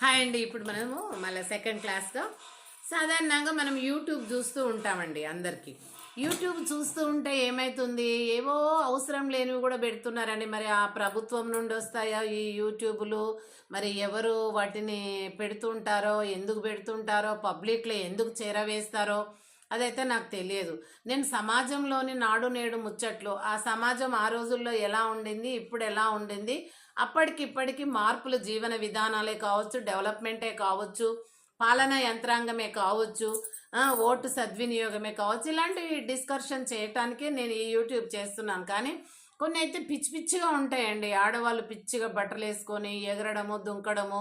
Hi అండి. ఇప్పుడు మనము మళ్ళీ సెకండ్ క్లాస్లో సాధారణంగా మనం యూట్యూబ్ చూస్తూ ఉంటామండి. అందరికీ యూట్యూబ్ చూస్తూ ఉంటే ఏమవుతుంది, ఏవో అవసరం లేనివి కూడా పెడుతున్నారండి. మరి ఆ ప్రభుత్వం నుండి వస్తాయా ఈ యూట్యూబ్లు? మరి ఎవరు వాటిని పెడుతుంటారో, ఎందుకు పెడుతుంటారో, పబ్లిక్లో ఎందుకు చేరవేస్తారో అదైతే నాకు తెలియదు. నేను సమాజంలోని నాడు నేడు ముచ్చట్లు, ఆ సమాజం ఆ రోజుల్లో ఎలా ఉండింది, ఇప్పుడు ఎలా ఉండింది, అప్పటికి ఇప్పటికి మార్పులు జీవన విధానాలే కావచ్చు, డెవలప్మెంటే కావచ్చు, పాలనా యంత్రాంగమే కావచ్చు, ఓటు సద్వినియోగమే కావచ్చు, ఇలాంటివి డిస్కషన్ చేయటానికే నేను ఈ యూట్యూబ్ చేస్తున్నాను. కానీ కొన్ని అయితే పిచ్చి పిచ్చిగా ఉంటాయండి. ఆడవాళ్ళు పిచ్చిగా బట్టలు వేసుకొని ఎగరడము, దుంకడము,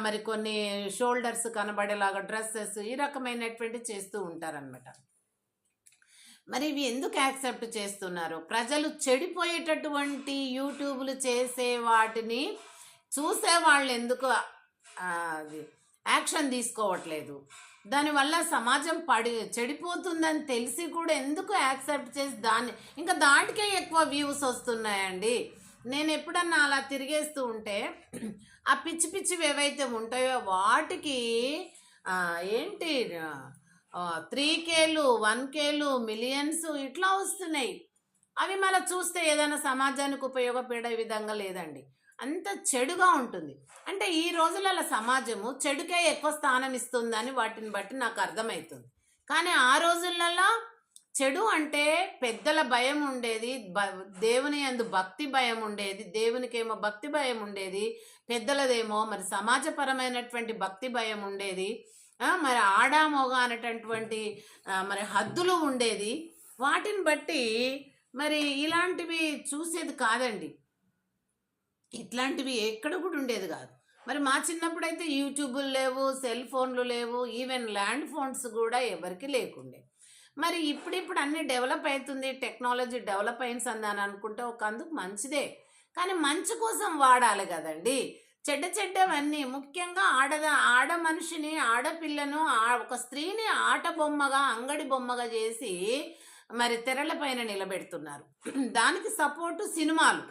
మరి కొన్ని షోల్డర్స్ కనబడేలాగా డ్రెస్సెస్, ఈ రకమైనటువంటి చేస్తూ ఉంటారనమాట. మరి ఇవి ఎందుకు యాక్సెప్ట్ చేస్తున్నారు? ప్రజలు చెడిపోయేటటువంటి యూట్యూబ్లు చేసే వాటిని చూసే వాళ్ళు ఎందుకు అది యాక్షన్ తీసుకోవట్లేదు? దానివల్ల సమాజం చెడిపోతుందని తెలిసి కూడా ఎందుకు యాక్సెప్ట్ చేసి ఇంకా దానికే ఎక్కువ వ్యూస్ వస్తున్నాయండి. నేను ఎప్పుడన్నా అలా తిరిగేస్తూ ఉంటే ఆ పిచ్చి పిచ్చివి ఏవైతే ఉంటాయో వాటికి ఏంటి 3Kలు 1Kలు మిలియన్స్ ఇట్లా వస్తున్నాయి. అవి మళ్ళీ చూస్తే ఏదైనా సమాజానికి ఉపయోగపడే విధంగా లేదండి, అంత చెడుగా ఉంటుంది. అంటే ఈ రోజులలో సమాజము చెడుకే ఎక్కువ స్థానం ఇస్తుందని వాటిని బట్టి నాకు అర్థమవుతుంది. కానీ ఆ రోజులలో చెడు అంటే పెద్దల భయం ఉండేది, దేవుని యందు భక్తి భయం ఉండేది, దేవునికేమో భక్తి భయం ఉండేది, పెద్దలదేమో మరి సమాజపరమైనటువంటి భక్తి భయం ఉండేది, మరి ఆడామోగ అనేటటువంటి మరి హద్దులు ఉండేది. వాటిని బట్టి మరి ఇలాంటివి చూసేది కాదండి, ఇట్లాంటివి ఎక్కడ కూడా ఉండేది కాదు. మరి మా చిన్నప్పుడైతే యూట్యూబులు లేవు, సెల్ ఫోన్లు లేవు, ఈవెన్ ల్యాండ్ ఫోన్స్ కూడా ఎవరికి లేకుండే. మరి ఇప్పుడిప్పుడు అన్నీ డెవలప్ అవుతుంది, టెక్నాలజీ డెవలప్ అయింది అని అనుకుంటే ఒక అందుకు మంచిదే. కానీ మంచి కోసం వాడాలి కదండి. చెడ్డవన్నీ ముఖ్యంగా ఆడ మనిషిని, ఆడపిల్లను, ఒక స్త్రీని ఆట బొమ్మగా, అంగడి బొమ్మగా చేసి మరి తెరల పైన నిలబెడుతున్నారు. దానికి సపోర్టు సినిమాలు,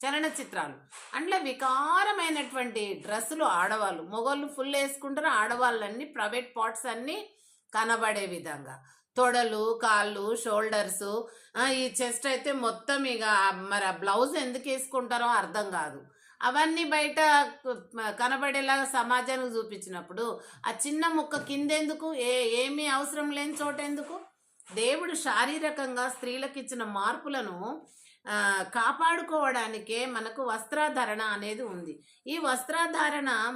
చలనచిత్రాలు. అందులో వికారమైనటువంటి డ్రెస్సులు ఆడవాళ్ళు, మొగోళ్ళు ఫుల్ వేసుకుంటారు, ఆడవాళ్ళన్నీ ప్రైవేట్ పార్ట్స్ అన్నీ కనబడే విధంగా తొడలు, కాళ్ళు, షోల్డర్సు, ఈ చెస్ట్ అయితే మొత్తం ఇక మరి ఆ బ్లౌజ్ ఎందుకు వేసుకుంటారో అర్థం కాదు. అవన్నీ బయట కనబడేలాగా సమాజానికి చూపించినప్పుడు ఆ చిన్న ముక్క కిందెందుకు, ఏమీ అవసరం లేని చోట ఎందుకు? దేవుడు శారీరకంగా స్త్రీలకు ఇచ్చిన మార్పులను కాపాడుకోవడానికే మనకు వస్త్రధారణ అనేది ఉంది. ఈ వస్త్రధారణ